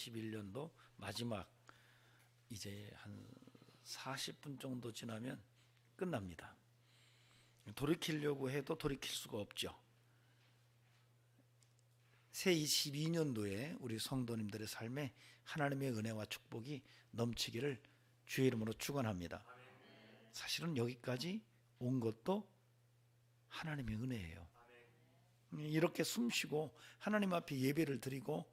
2021년도 마지막 이제 한 40분 정도 지나면 끝납니다. 돌이키려고 해도 돌이킬 수가 없죠. 새 22년도에 우리 성도님들의 삶에 하나님의 은혜와 축복이 넘치기를 주의 이름으로 축원합니다. 사실은 여기까지 온 것도 하나님의 은혜예요. 이렇게 숨쉬고 하나님 앞에 예배를 드리고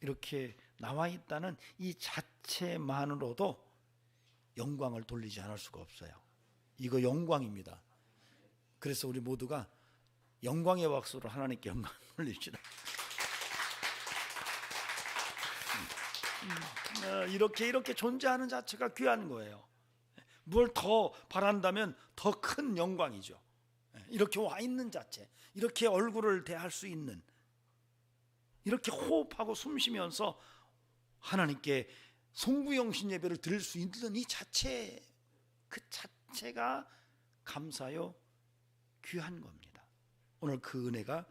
이렇게 나와 있다는 이 자체만으로도 영광을 돌리지 않을 수가 없어요. 이거 영광입니다. 그래서 우리 모두가 영광의 박수로 하나님께 영광을 돌립시다. 이렇게 존재하는 자체가 귀한 거예요. 뭘 더 바란다면 더 큰 영광이죠. 이렇게 와 있는 자체, 이렇게 얼굴을 대할 수 있는, 이렇게 호흡하고 숨쉬면서 하나님께 송구영신 예배를 드릴 수 있는 이 자체, 그 자체가 감사요 귀한 겁니다. 오늘 그 은혜가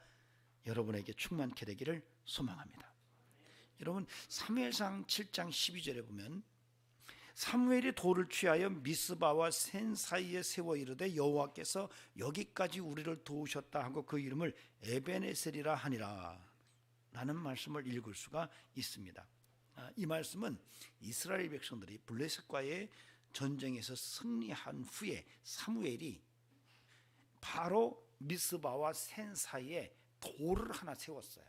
여러분에게 충만케 되기를 소망합니다. 여러분, 사무엘상 7장 12절에 보면 사무엘이 돌을 취하여 미스바와 센 사이에 세워 이르되 여호와께서 여기까지 우리를 도우셨다 하고 그 이름을 에벤에셀이라 하니라 라는 말씀을 읽을 수가 있습니다. 이 말씀은 이스라엘 백성들이 블레셋과의 전쟁에서 승리한 후에 사무엘이 바로 미스바와 센 사이에 돌을 하나 세웠어요.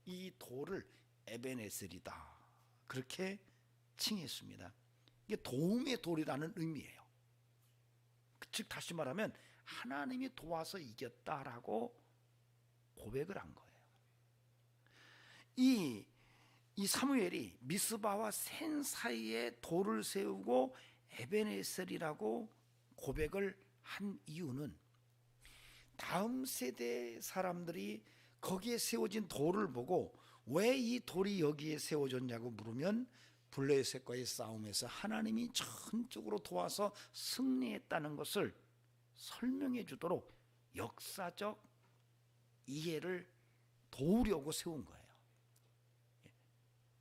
이 돌을 에벤에셀이다 그렇게 칭했습니다. 이게 도움의 돌이라는 의미예요. 즉 다시 말하면 하나님이 도와서 이겼다라고 고백을 한 거예요. 이 사무엘이 미스바와 센 사이에 돌을 세우고 에벤에셀이라고 고백을 한 이유는 다음 세대 사람들이 거기에 세워진 돌을 보고 왜 이 돌이 여기에 세워졌냐고 물으면 블레셋과의 싸움에서 하나님이 전적으로 도와서 승리했다는 것을 설명해 주도록 역사적 이해를 도우려고 세운 거예요.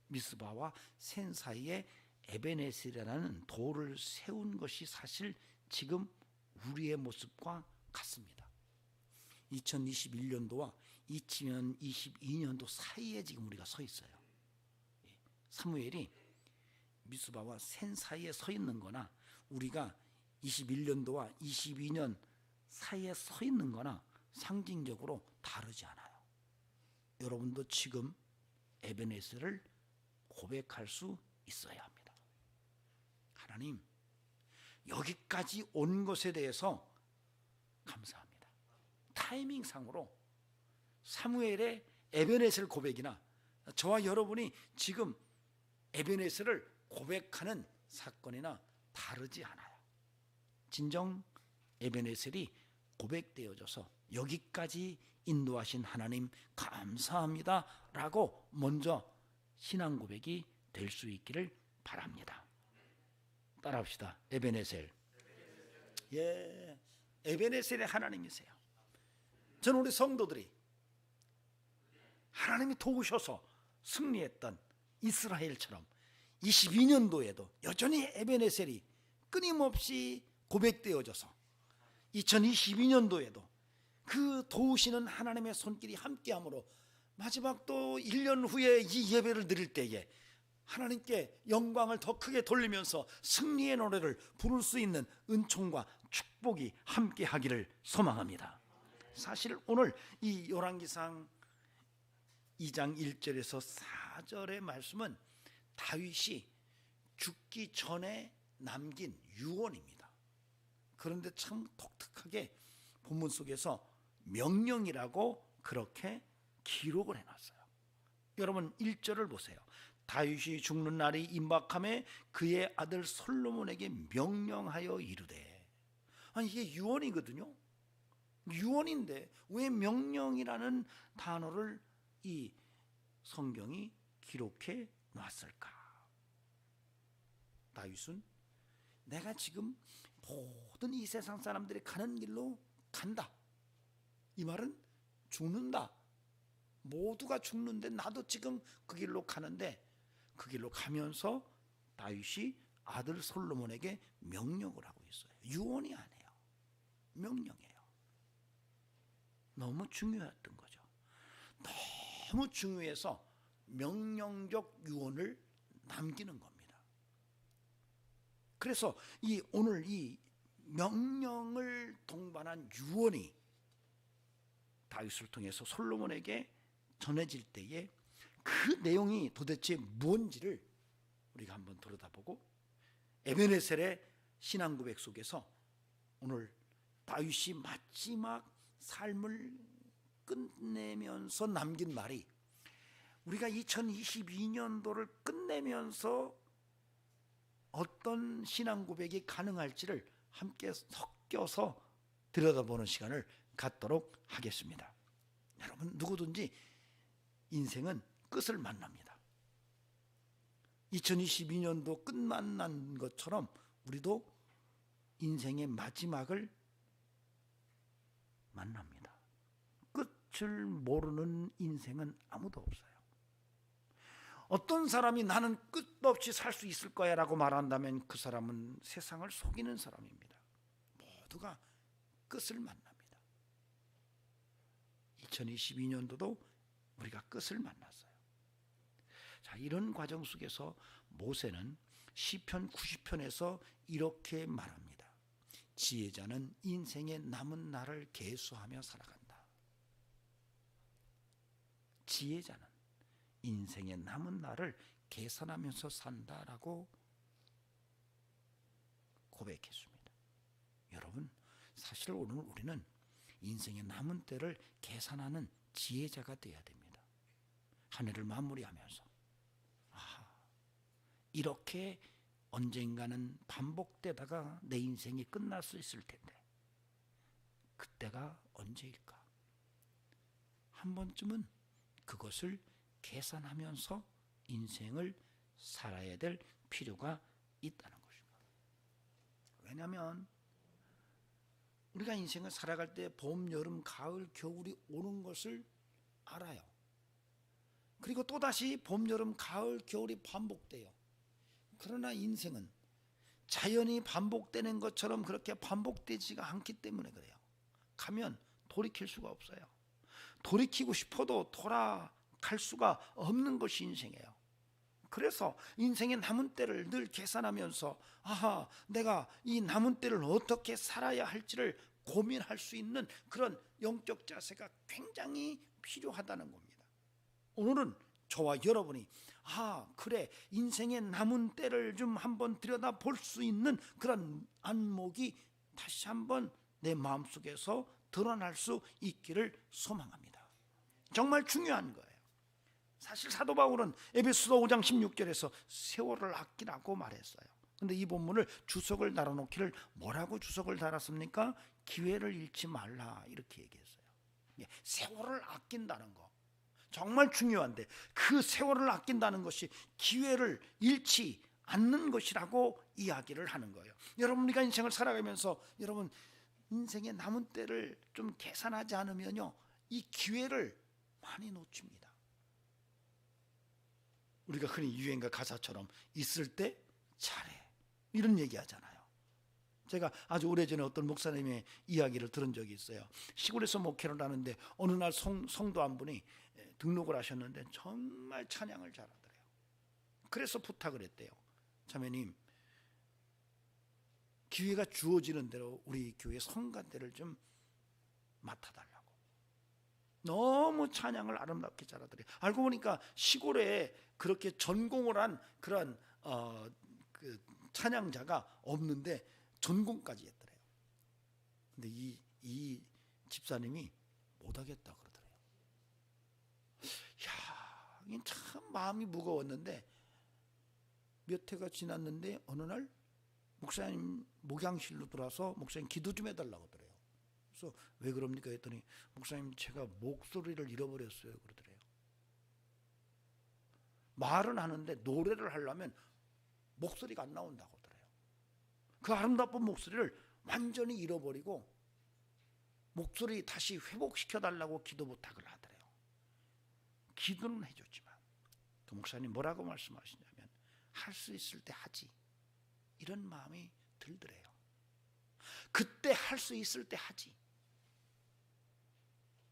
미스바와 센 사이에 에벤에셀이라는 돌을 세운 것이 사실 지금 우리의 모습과 같습니다. 2021년도와 2022년도 사이에 지금 우리가 서 있어요. 사무엘이 미스바와 센 사이에 서 있는 거나 우리가 21년도와 22년 사이에 서 있는 거나 상징적으로 다르지 않아요. 여러분도 지금 에벤에셀을 고백할 수 있어야 합니다. 하나님, 여기까지 온 것에 대해서 감사합니다. 타이밍상으로 사무엘의 에벤에셀 고백이나 저와 여러분이 지금 에벤에셀을 고백하는 사건이나 다르지 않아요. 진정 에벤에셀이 고백되어져서 여기까지 인도하신 하나님 감사합니다 라고 먼저 신앙 고백이 될 수 있기를 바랍니다. 따라합시다. 에벤에셀. 예, 에벤에셀의 하나님이세요. 저는 우리 성도들이 하나님이 도우셔서 승리했던 이스라엘처럼 22년도에도 여전히 에벤에셀이 끊임없이 고백되어져서 2022년도에도 그 도우시는 하나님의 손길이 함께함으로 마지막 또 1년 후에 이 예배를 드릴 때에 하나님께 영광을 더 크게 돌리면서 승리의 노래를 부를 수 있는 은총과 축복이 함께하기를 소망합니다. 사실 오늘 이 열왕기상 2장 1절에서 4절의 말씀은 다윗이 죽기 전에 남긴 유언입니다. 그런데 참 독특하게 본문 속에서 명령이라고 그렇게 기록을 해놨어요. 여러분 1절을 보세요. 다윗이 죽는 날이 임박함에 그의 아들 솔로몬에게 명령하여 이르되. 아니 이게 유언이거든요. 유언인데 왜 명령이라는 단어를 이 성경이 기록해 놨을까? 다윗은 내가 지금 모든 이 세상 사람들이 가는 길로 간다. 이 말은 죽는다. 모두가 죽는데 나도 지금 그 길로 가는데, 그 길로 가면서 다윗이 아들 솔로몬에게 명령을 하고 있어요. 유언이 아니에요. 명령이에요. 너무 중요했던 거죠. 너무 중요해서 명령적 유언을 남기는 겁니다. 그래서 오늘 이 명령을 동반한 유언이 다윗을 통해서 솔로몬에게 전해질 때에 그 내용이 도대체 뭔지를 우리가 한번 들여다보고, 에베네셀의 신앙 고백 속에서 오늘 다윗이 마지막 삶을 끝내면서 남긴 말이, 우리가 2022년도를 끝내면서 어떤 신앙 고백이 가능할지를 함께 섞여서 들여다보는 시간을 갖도록 하겠습니다. 여러분, 누구든지 인생은 끝을 만납니다. 2022년도 끝 만난 것처럼 우리도 인생의 마지막을 만납니다. 끝을 모르는 인생은 아무도 없어요. 어떤 사람이 나는 끝없이 살 수 있을 거야 라고 말한다면 그 사람은 세상을 속이는 사람입니다. 모두가 끝을 만납니다. 2022년도도 우리가 끝을 만났어요. 자, 이런 과정 속에서 모세는 시편 90편에서 이렇게 말합니다. 지혜자는 인생의 남은 날을 계수하며 살아간다. 지혜자는 인생의 남은 날을 계산하면서 산다라고 고백했습니다. 여러분, 사실 오늘 우리는 인생의 남은 때를 계산하는 지혜자가 되어야 됩니다. 한 해를 마무리하면서 이렇게 언젠가는 반복되다가 내 인생이 끝날 수 있을 텐데 그때가 언제일까? 한 번쯤은 그것을 계산하면서 인생을 살아야 될 필요가 있다는 것입니다. 왜냐하면 우리가 인생을 살아갈 때 봄, 여름, 가을, 겨울이 오는 것을 알아요. 그리고 또다시 봄, 여름, 가을, 겨울이 반복돼요. 그러나 인생은 자연이 반복되는 것처럼 그렇게 반복되지가 않기 때문에 그래요. 가면 돌이킬 수가 없어요. 돌이키고 싶어도 돌아갈 수가 없는 것이 인생이에요. 그래서 인생의 남은 때를 늘 계산하면서 내가 이 남은 때를 어떻게 살아야 할지를 고민할 수 있는 그런 영적 자세가 굉장히 필요하다는 겁니다. 오늘은 저와 여러분이 그래, 인생의 남은 때를 좀 한번 들여다볼 수 있는 그런 안목이 다시 한번 내 마음속에서 드러날 수 있기를 소망합니다. 정말 중요한 거예요. 사실 사도 바울은 에베소서 5장 16절에서 세월을 아끼라고 말했어요. 근데 이 본문을 주석을 달아놓기를 뭐라고 주석을 달았습니까? 기회를 잃지 말라 이렇게 얘기했어요. 세월을 아낀다는 거 정말 중요한데, 그 세월을 아낀다는 것이 기회를 잃지 않는 것이라고 이야기를 하는 거예요. 여러분, 우리가 인생을 살아가면서 여러분 인생의 남은 때를 좀 계산하지 않으면요, 이 기회를 많이 놓칩니다. 우리가 흔히 유행가 가사처럼 있을 때 잘해 이런 얘기 하잖아요. 제가 아주 오래전에 어떤 목사님의 이야기를 들은 적이 있어요. 시골에서 목회를 하는데 어느 날 성도 한 분이 등록을 하셨는데 정말 찬양을 잘하더래요. 그래서 부탁을 했대요. 자매님, 기회가 주어지는 대로 우리 교회 성가대를 좀 맡아달라고. 너무 찬양을 아름답게 잘하더래요. 알고 보니까 시골에 그렇게 전공을 한 그런 그 찬양자가 없는데 전공까지 했더래요. 근데 이 집사님이 못하겠다 그러더래요. 이게 참 마음이 무거웠는데 몇 해가 지났는데 어느 날 목사님 목양실로 들어와서 목사님 기도 좀 해달라고 하더래요. 그래서 왜 그럽니까 했더니 목사님 제가 목소리를 잃어버렸어요 그러더래요. 말은 하는데 노래를 하려면 목소리가 안 나온다고 하더래요. 그 아름다운 목소리를 완전히 잃어버리고 목소리 다시 회복시켜달라고 기도 부탁을 하더래요. 기도는 해줬지만 그 목사님 뭐라고 말씀하시냐면 할 수 있을 때 하지, 이런 마음이 들더래요. 그때 할 수 있을 때 하지.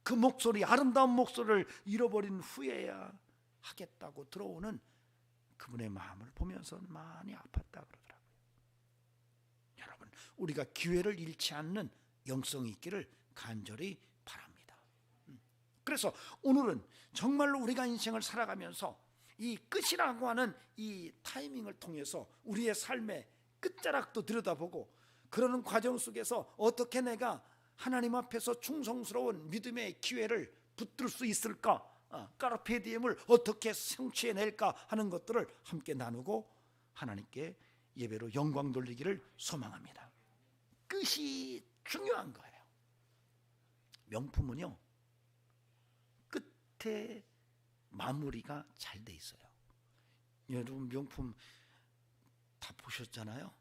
그 목소리, 아름다운 목소리를 잃어버린 후에야 하겠다고 들어오는 그분의 마음을 보면서 많이 아팠다 그러더라고요. 여러분, 우리가 기회를 잃지 않는 영성이 있기를 간절히 바랍니다. 그래서 오늘은 정말로 우리가 인생을 살아가면서 이 끝이라고 하는 이 타이밍을 통해서 우리의 삶의 끝자락도 들여다보고, 그러는 과정 속에서 어떻게 내가 하나님 앞에서 충성스러운 믿음의 기회를 붙들 수 있을까, 까르페 디엠을 어떻게 성취해낼까 하는 것들을 함께 나누고 하나님께 예배로 영광 돌리기를 소망합니다. 끝이 중요한 거예요. 명품은요, 끝에 마무리가 잘 돼 있어요. 여러분 명품 다 보셨잖아요.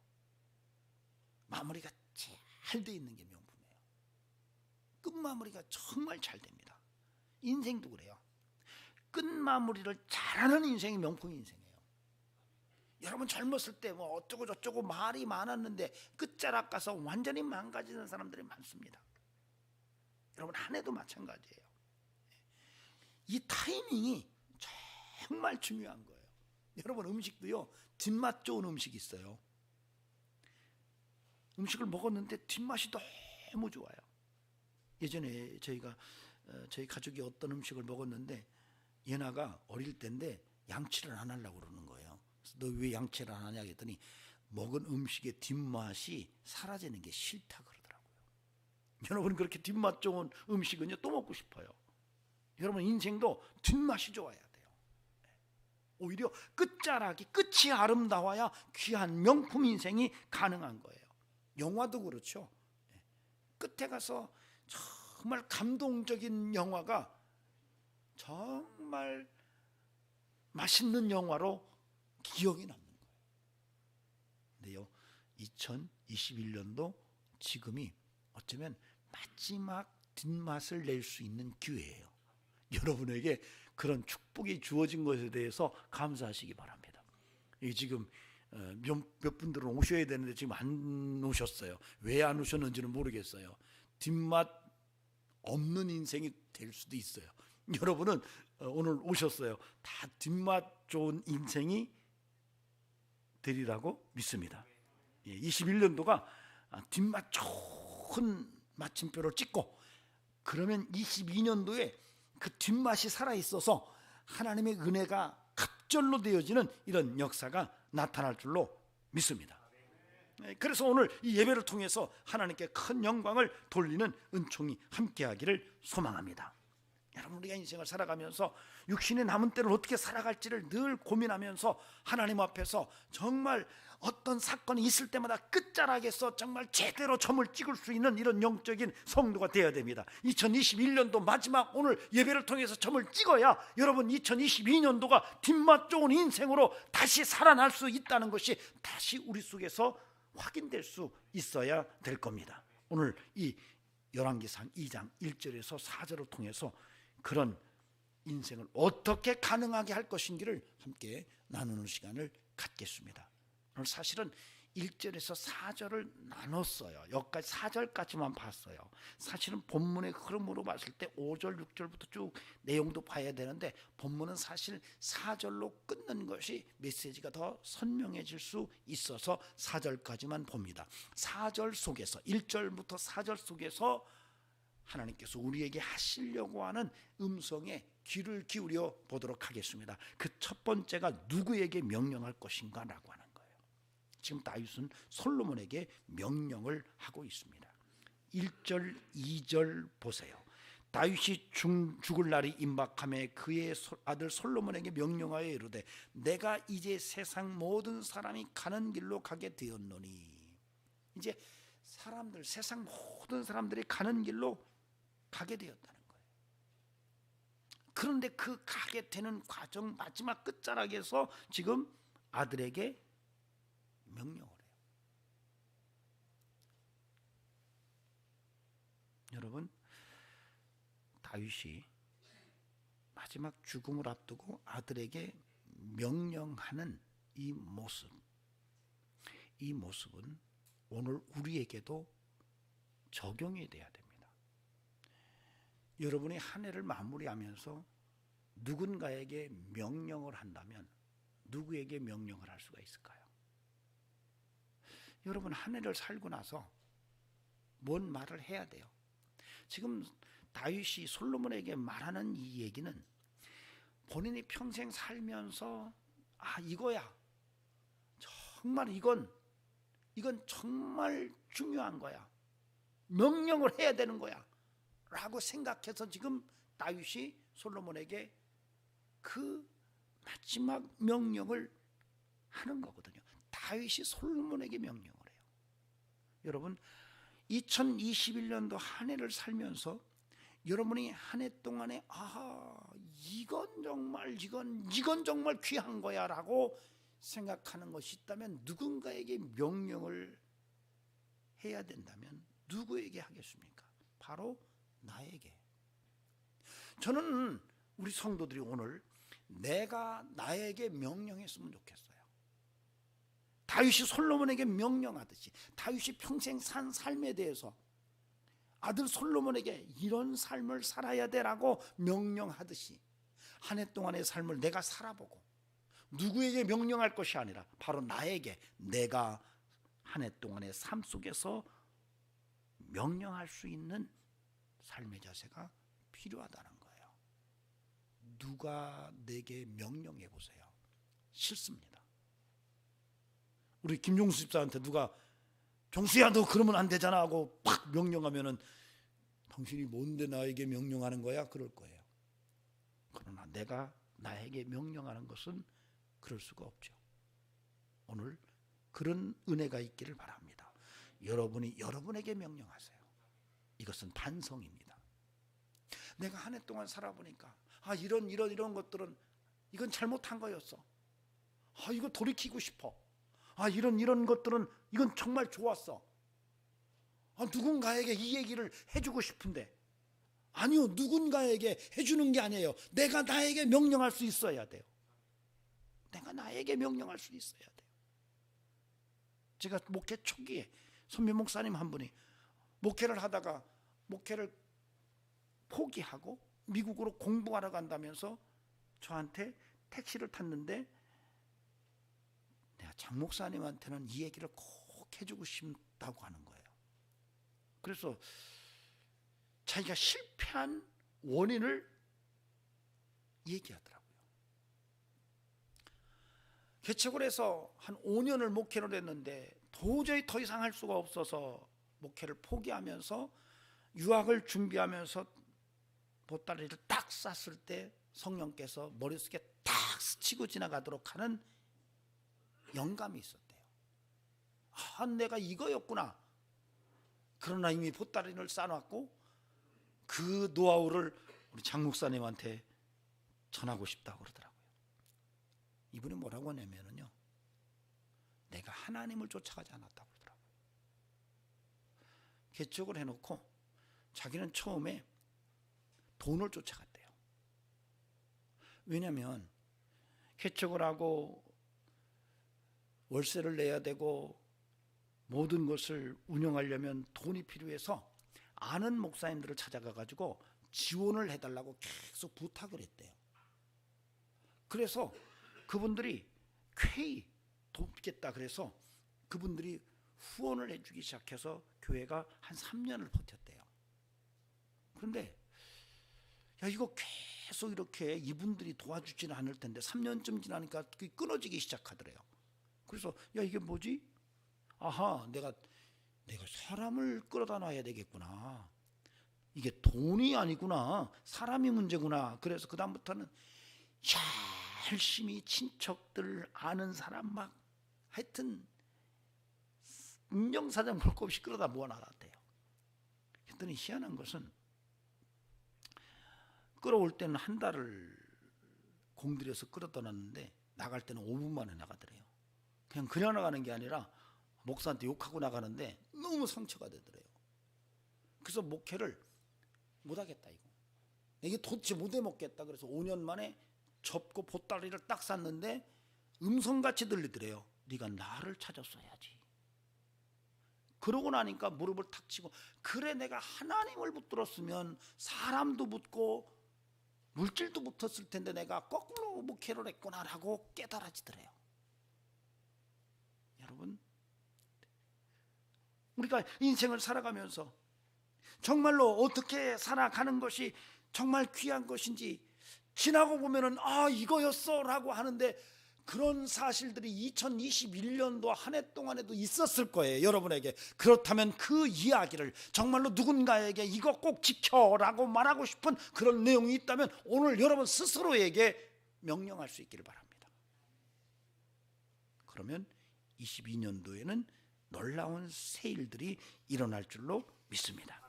마무리가 잘 돼 있는 게 명품이에요. 끝마무리가 정말 잘 됩니다. 인생도 그래요. 끝마무리를 잘하는 인생이 명품 인생이에요. 여러분 젊었을 때 뭐 어쩌고 저쩌고 말이 많았는데 끝자락 가서 완전히 망가지는 사람들이 많습니다. 여러분 한 해도 마찬가지예요. 이 타이밍이 정말 중요한 거예요. 여러분 음식도요, 뒷맛 좋은 음식이 있어요. 음식을 먹었는데 뒷맛이 너무 좋아요. 예전에 저희 가족이 어떤 음식을 먹었는데 예나가 어릴 때인데 양치를 안 하려고 그러는 거예요. 너 왜 양치를 안 하냐 했더니 먹은 음식의 뒷맛이 사라지는 게 싫다 그러더라고요. 여러분 그렇게 뒷맛 좋은 음식은요 또 먹고 싶어요. 여러분 인생도 뒷맛이 좋아야 돼요. 오히려 끝이 아름다워야 귀한 명품 인생이 가능한 거예요. 영화도 그렇죠. 끝에 가서 정말 감동적인 영화가 정말 맛있는 영화로 기억이 남는 거예요. 근데요, 2021년도 지금이 어쩌면 마지막 뒷맛을 낼 수 있는 기회예요. 여러분에게 그런 축복이 주어진 것에 대해서 감사하시기 바랍니다. 지금 몇 분들은 오셔야 되는데 지금 안 오셨어요. 왜 안 오셨는지는 모르겠어요. 뒷맛 없는 인생이 될 수도 있어요. 여러분은 오늘 오셨어요. 다 뒷맛 좋은 인생이 되리라고 믿습니다. 21년도가 뒷맛 좋은 마침표를 찍고, 그러면 22년도에 그 뒷맛이 살아있어서 하나님의 은혜가 갑절로 되어지는 이런 역사가 나타날 줄로 믿습니다. 그래서 오늘 이 예배를 통해서 하나님께 큰 영광을 돌리는 은총이 함께하기를 소망합니다. 여러분 우리가 인생을 살아가면서 육신의 남은 때를 어떻게 살아갈지를 늘 고민하면서 하나님 앞에서 정말 어떤 사건이 있을 때마다 끝자락에서 정말 제대로 점을 찍을 수 있는 이런 영적인 성도가 되어야 됩니다. 2021년도 마지막 오늘 예배를 통해서 점을 찍어야 여러분 2022년도가 뒷맛 좋은 인생으로 다시 살아날 수 있다는 것이 다시 우리 속에서 확인될 수 있어야 될 겁니다. 오늘 이 열왕기상 2장 1절에서 4절을 통해서 그런 인생을 어떻게 가능하게 할 것인지를 함께 나누는 시간을 갖겠습니다. 오늘 사실은 1절에서 4절을 나눴어요. 여기까지 4절까지만 봤어요. 사실은 본문의 흐름으로 봤을 때 5절, 6절부터 쭉 내용도 봐야 되는데 본문은 사실 4절로 끊는 것이 메시지가 더 선명해질 수 있어서 4절까지만 봅니다. 4절 속에서 1절부터 4절 속에서 하나님께서 우리에게 하시려고 하는 음성에 귀를 기울여 보도록 하겠습니다. 그 첫 번째가 누구에게 명령할 것인가 라고 하는 거예요. 지금 다윗은 솔로몬에게 명령을 하고 있습니다. 1절 2절 보세요. 다윗이 죽을 날이 임박함에 그의 아들 솔로몬에게 명령하여 이르되 내가 이제 세상 모든 사람이 가는 길로 가게 되었노니, 이제 세상 모든 사람들이 가는 길로 가게 되었다는 거예요. 그런데 그 가게 되는 과정 마지막 끝자락에서 지금 아들에게 명령을 해요. 여러분 다윗이 마지막 죽음을 앞두고 아들에게 명령하는 이 모습은 오늘 우리에게도 적용이 돼야 됩니다. 여러분이 한 해를 마무리하면서 누군가에게 명령을 한다면 누구에게 명령을 할 수가 있을까요? 여러분, 한 해를 살고 나서 뭔 말을 해야 돼요? 지금 다윗이 솔로몬에게 말하는 이 얘기는 본인이 평생 살면서 이거야, 정말 이건 정말 중요한 거야, 명령을 해야 되는 거야 라고 생각해서 지금 다윗이 솔로몬에게 그 마지막 명령을 하는 거거든요. 다윗이 솔로몬에게 명령을 해요. 여러분, 2021년도 한 해를 살면서 여러분이 한 해 동안에 이건 정말 귀한 거야 라고 생각하는 것이 있다면, 누군가에게 명령을 해야 된다면 누구에게 하겠습니까? 바로 나에게. 저는 우리 성도들이 오늘 내가 나에게 명령했으면 좋겠어요. 다윗이 솔로몬에게 명령하듯이, 다윗이 평생 산 삶에 대해서 아들 솔로몬에게 이런 삶을 살아야 되라고 명령하듯이 한 해 동안의 삶을 내가 살아보고 누구에게 명령할 것이 아니라 바로 나에게, 내가 한 해 동안의 삶 속에서 명령할 수 있는 삶의 자세가 필요하다는 거예요. 누가 내게 명령해 보세요. 싫습니다. 우리 김종수 집사한테 누가 종수야 너 그러면 안 되잖아 하고 팍 명령하면은 당신이 뭔데 나에게 명령하는 거야? 그럴 거예요. 그러나 내가 나에게 명령하는 것은 그럴 수가 없죠. 오늘 그런 은혜가 있기를 바랍니다. 여러분이 여러분에게 명령하세요. 이것은 반성입니다. 내가 한 해 동안 살아보니까 이런 것들은 이건 잘못한 거였어. 이거 돌이키고 싶어. 이런 것들은 이건 정말 좋았어. 누군가에게 이 얘기를 해주고 싶은데, 아니요, 누군가에게 해주는 게 아니에요. 내가 나에게 명령할 수 있어야 돼요. 내가 나에게 명령할 수 있어야 돼요. 제가 목회 초기에 선배 목사님 한 분이 목회를 하다가 목회를 포기하고 미국으로 공부하러 간다면서 저한테 택시를 탔는데, 내가 장 목사님한테는 이 얘기를 꼭 해주고 싶다고 하는 거예요. 그래서 자기가 실패한 원인을 얘기하더라고요. 개척을 해서 한 5년을 목회를 했는데 도저히 더 이상 할 수가 없어서 목회를 포기하면서 유학을 준비하면서 보따리를 딱 쌌을 때 성령께서 머릿속에 딱 스치고 지나가도록 하는 영감이 있었대요. 내가 이거였구나. 그러나 이미 보따리를 싸놨고 그 노하우를 우리 장 목사님한테 전하고 싶다고 그러더라고요. 이분이 뭐라고 하냐면요, 내가 하나님을 쫓아가지 않았다고 그러더라고요. 개척을 해놓고 자기는 처음에 돈을 쫓아갔대요. 왜냐하면 개척을 하고 월세를 내야 되고 모든 것을 운영하려면 돈이 필요해서 아는 목사님들을 찾아가 가지고 지원을 해달라고 계속 부탁을 했대요. 그래서 그분들이 쾌히 돕겠다 그래서 그분들이 후원을 해주기 시작해서 교회가 한 3년을 버텼대요. 그런데 이거 계속 이렇게 이분들이 도와주지는 않을 텐데 3년쯤 지나니까 끊어지기 시작하더래요. 그래서 이게 뭐지? 내가 사람을 끌어다 놔야 되겠구나. 이게 돈이 아니구나. 사람이 문제구나. 그래서 그 다음부터는 열심히 친척들 아는 사람 막 하여튼 인정사정 볼 것 없이 끌어다 모아놨대요. 그랬더니 희한한 것은 끌어올 때는 한 달을 공들여서 끌어다 놨는데 나갈 때는 5분 만에 나가더래요. 그냥 나가는 게 아니라 목사한테 욕하고 나가는데 너무 상처가 되더래요. 그래서 목회를 못하겠다 이거. 이게 도대체 못해 먹겠다. 그래서 5년 만에 접고 보따리를 딱 쌌는데 음성같이 들리더래요. 네가 나를 찾았어야지. 그러고 나니까 무릎을 탁 치고, 그래 내가 하나님을 붙들었으면 사람도 붙고 물질도 붙었을 텐데 내가 거꾸로 목회를 했구나라고 깨달아지더래요. 여러분, 우리가 인생을 살아가면서 정말로 어떻게 살아가는 것이 정말 귀한 것인지 지나고 보면은 아 이거였어 라고 하는데, 그런 사실들이 2021년도 한 해 동안에도 있었을 거예요, 여러분에게. 그렇다면 그 이야기를 정말로 누군가에게 이거 꼭 지켜라고 말하고 싶은 그런 내용이 있다면 오늘 여러분 스스로에게 명령할 수 있기를 바랍니다. 그러면 22년도에는 놀라운 새 일들이 일어날 줄로 믿습니다.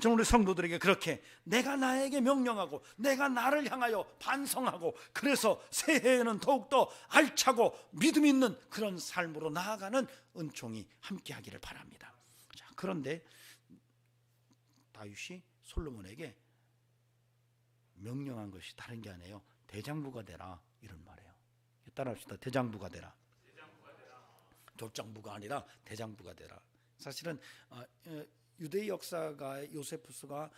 저는 우리 성도들에게 그렇게 내가 나에게 명령하고 내가 나를 향하여 반성하고, 그래서 새해에는 더욱더 알차고 믿음 있는 그런 삶으로 나아가는 은총이 함께하기를 바랍니다. 자, 그런데 다윗이 솔로몬에게 명령한 것이 다른 게 아니에요. 대장부가 되라, 이런 말이에요. 따라합시다. 대장부가 되라. 족장부가 아니라 대장부가 되라. 사실은 유대 역사가 요세푸스가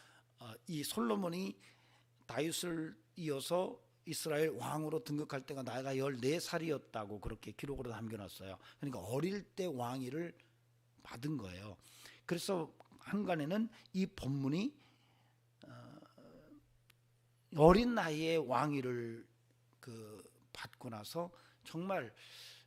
이 솔로몬이 다윗을 이어서 이스라엘 왕으로 등극할 때가 나이가 14살이었다고 그렇게 기록으로 남겨놨어요. 그러니까 어릴 때 왕위를 받은 거예요. 그래서 한간에는 이 본문이 어린 나이에 왕위를 받고 나서 정말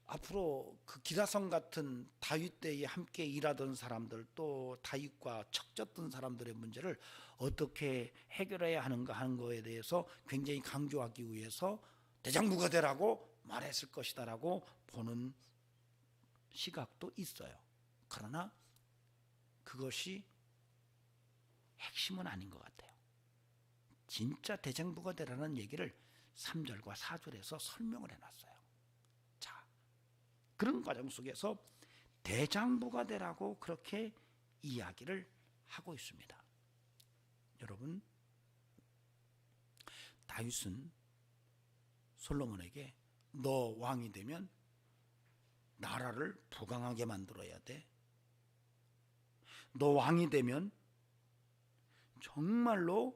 앞으로 그 기라성 같은 다윗 때에 함께 일하던 사람들, 또 다윗과 척졌던 사람들의 문제를 어떻게 해결해야 하는가 하는 거에 대해서 굉장히 강조하기 위해서 대장부가 되라고 말했을 것이다라고 보는 시각도 있어요. 그러나 그것이 핵심은 아닌 것 같아요. 진짜 대장부가 되라는 얘기를 3절과 4절에서 설명을 해놨어요. 그런 과정 속에서 대장부가 되라고 그렇게 이야기를 하고 있습니다. 여러분, 다윗은 솔로몬에게 너 왕이 되면 나라를 부강하게 만들어야 돼. 너 왕이 되면 정말로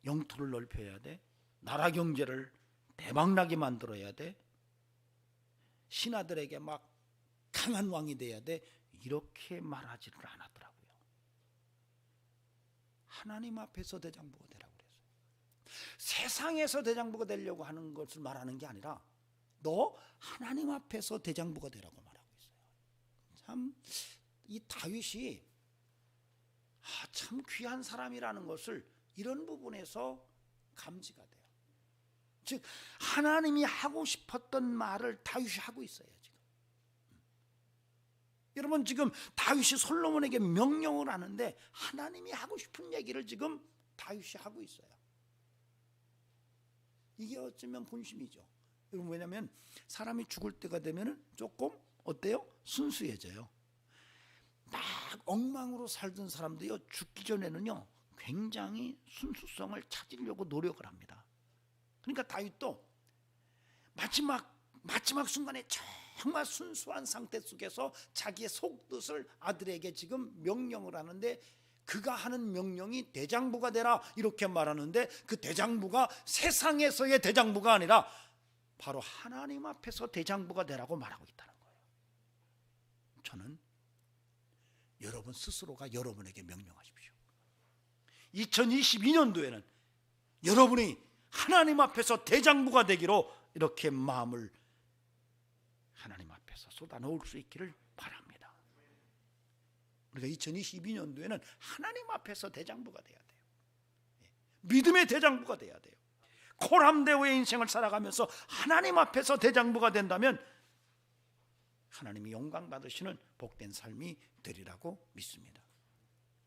영토를 넓혀야 돼. 나라 경제를 대박나게 만들어야 돼. 신하들에게 막 강한 왕이 돼야 돼, 이렇게 말하지를 않았더라고요. 하나님 앞에서 대장부가 되라고 그랬어요. 세상에서 대장부가 되려고 하는 것을 말하는 게 아니라 너 하나님 앞에서 대장부가 되라고 말하고 있어요. 참 이 다윗이 참 귀한 사람이라는 것을 이런 부분에서 감지가 돼요. 즉 하나님이 하고 싶었던 말을 다윗이 하고 있어요. 지금 여러분, 지금 다윗이 솔로몬에게 명령을 하는데 하나님이 하고 싶은 얘기를 지금 다윗이 하고 있어요. 이게 어쩌면 본심이죠. 여러분, 왜냐하면 사람이 죽을 때가 되면 조금 어때요? 순수해져요. 막 엉망으로 살던 사람들이요, 죽기 전에는요 굉장히 순수성을 찾으려고 노력을 합니다. 그러니까 다윗도 마지막 순간에 정말 순수한 상태 속에서 자기의 속뜻을 아들에게 지금 명령을 하는데, 그가 하는 명령이 대장부가 되라 이렇게 말하는데, 그 대장부가 세상에서의 대장부가 아니라 바로 하나님 앞에서 대장부가 되라고 말하고 있다는 거예요. 저는 여러분 스스로가 여러분에게 명령하십시오. 2022년도에는 여러분이 하나님 앞에서 대장부가 되기로 이렇게 마음을 하나님 앞에서 쏟아놓을 수 있기를 바랍니다. 우리가 2022년도에는 하나님 앞에서 대장부가 돼야 돼요. 믿음의 대장부가 돼야 돼요. 코람데오의 인생을 살아가면서 하나님 앞에서 대장부가 된다면 하나님이 영광 받으시는 복된 삶이 되리라고 믿습니다.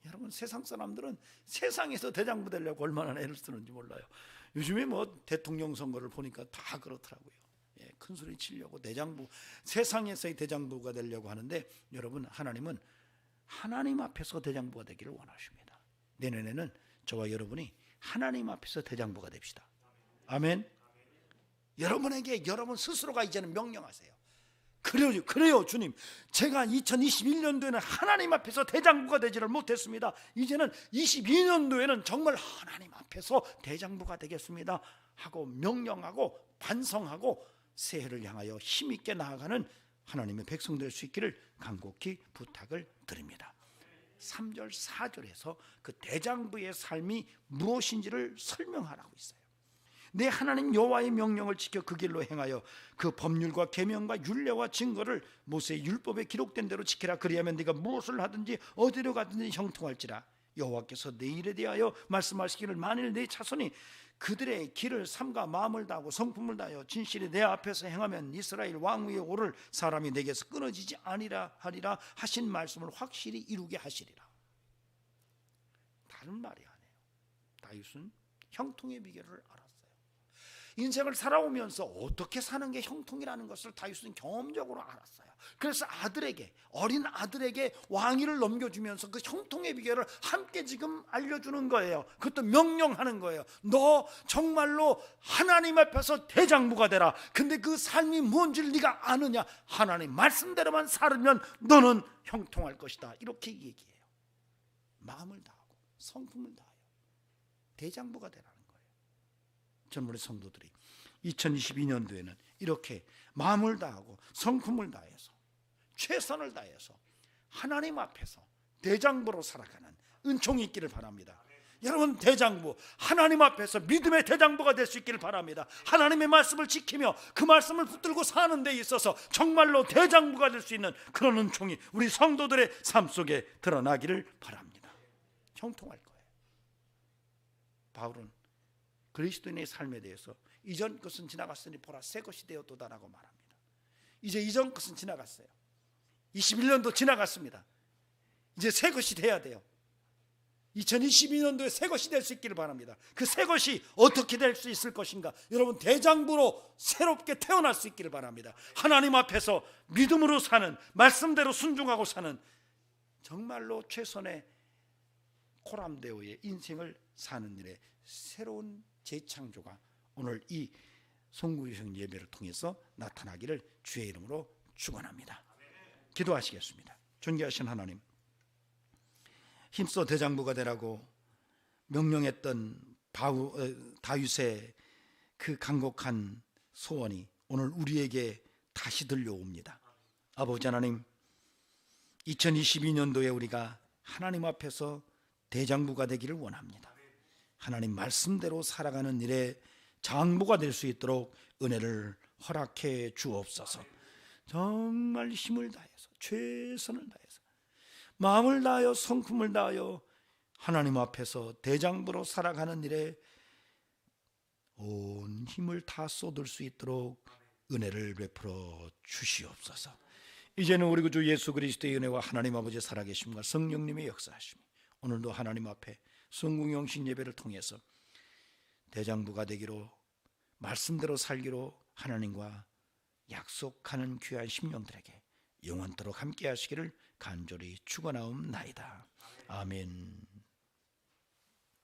여러분, 세상 사람들은 세상에서 대장부 되려고 얼마나 애를 쓰는지 몰라요. 요즘에 대통령 선거를 보니까 다 그렇더라고요. 큰 소리 치려고 대장부, 세상에서의 대장부가 되려고 하는데, 여러분, 하나님은 하나님 앞에서 대장부가 되기를 원하십니다. 내년에는 저와 여러분이 하나님 앞에서 대장부가 됩시다. 아멘. 여러분에게 여러분 스스로가 이제는 명령하세요. 그래요 주님, 제가 2021년도에는 하나님 앞에서 대장부가 되지를 못했습니다. 이제는 22년도에는 정말 하나님 앞에서 대장부가 되겠습니다 하고 명령하고 반성하고 새해를 향하여 힘있게 나아가는 하나님의 백성 될 수 있기를 간곡히 부탁을 드립니다. 3절 4절에서 그 대장부의 삶이 무엇인지를 설명하라고 있어요. 내 하나님 여호와의 명령을 지켜 그 길로 행하여 그 법률과 계명과 율례와 증거를 모세의 율법에 기록된 대로 지키라. 그리하면 네가 무엇을 하든지 어디로 가든지 형통할지라. 여호와께서 내 일에 대하여 말씀하시기를 만일 내 자손이 그들의 길을 삼가 마음을 다하고 성품을 다하여 진실이 내 앞에서 행하면 이스라엘 왕 위에 오를 사람이 내게서 끊어지지 아니라 하리라 하신 말씀을 확실히 이루게 하시리라. 다른 말이 아니에요. 다윗은 형통의 비결을 알았어요. 인생을 살아오면서 어떻게 사는 게 형통이라는 것을 다윗은 경험적으로 알았어요. 그래서 어린 아들에게 왕위를 넘겨주면서 그 형통의 비결을 함께 지금 알려주는 거예요. 그것도 명령하는 거예요. 너 정말로 하나님 앞에서 대장부가 되라. 근데 그 삶이 뭔지를 네가 아느냐? 하나님 말씀대로만 살면 너는 형통할 것이다. 이렇게 얘기해요. 마음을 다하고 성품을 다하여 대장부가 되라는 거예요. 전 우리 성도들이 2022년도에는 이렇게 마음을 다하고 성품을 다해서 최선을 다해서 하나님 앞에서 대장부로 살아가는 은총이 있기를 바랍니다. 여러분, 대장부, 하나님 앞에서 믿음의 대장부가 될 수 있기를 바랍니다. 하나님의 말씀을 지키며 그 말씀을 붙들고 사는 데 있어서 정말로 대장부가 될 수 있는 그런 은총이 우리 성도들의 삶 속에 드러나기를 바랍니다. 형통할 거예요. 바울은 그리스도인의 삶에 대해서 이전 것은 지나갔으니 보라 새 것이 되었도다라고 말합니다. 이제 이전 것은 지나갔어요. 21년도 지나갔습니다. 이제 새 것이 돼야 돼요. 2022년도에 새 것이 될 수 있기를 바랍니다. 그 새 것이 어떻게 될 수 있을 것인가? 여러분, 대장부로 새롭게 태어날 수 있기를 바랍니다. 하나님 앞에서 믿음으로 사는, 말씀대로 순종하고 사는 정말로 최선의 코람데오의 인생을 사는 일에 새로운 재창조가 오늘 이 송구유성 예배를 통해서 나타나기를 주의 이름으로 축원합니다. 기도하시겠습니다. 존귀하신 하나님, 힘써 대장부가 되라고 명령했던 다윗의 그 간곡한 소원이 오늘 우리에게 다시 들려옵니다. 아버지 하나님, 2022년도에 우리가 하나님 앞에서 대장부가 되기를 원합니다. 하나님 말씀대로 살아가는 일에 장부가 될 수 있도록 은혜를 허락해 주옵소서. 정말 힘을 다해서 최선을 다해서 마음을 다하여 성품을 다하여 하나님 앞에서 대장부로 살아가는 일에 온 힘을 다 쏟을 수 있도록 은혜를 베풀어 주시옵소서. 이제는 우리 구주 예수 그리스도의 은혜와 하나님 아버지의 살아계심과 성령님의 역사하심, 오늘도 하나님 앞에 성궁영신 예배를 통해서 대장부가 되기로, 말씀대로 살기로 하나님과 약속하는 귀한 심령들에게 영원토록 함께 하시기를 간절히 축원하옵나이다. 아멘.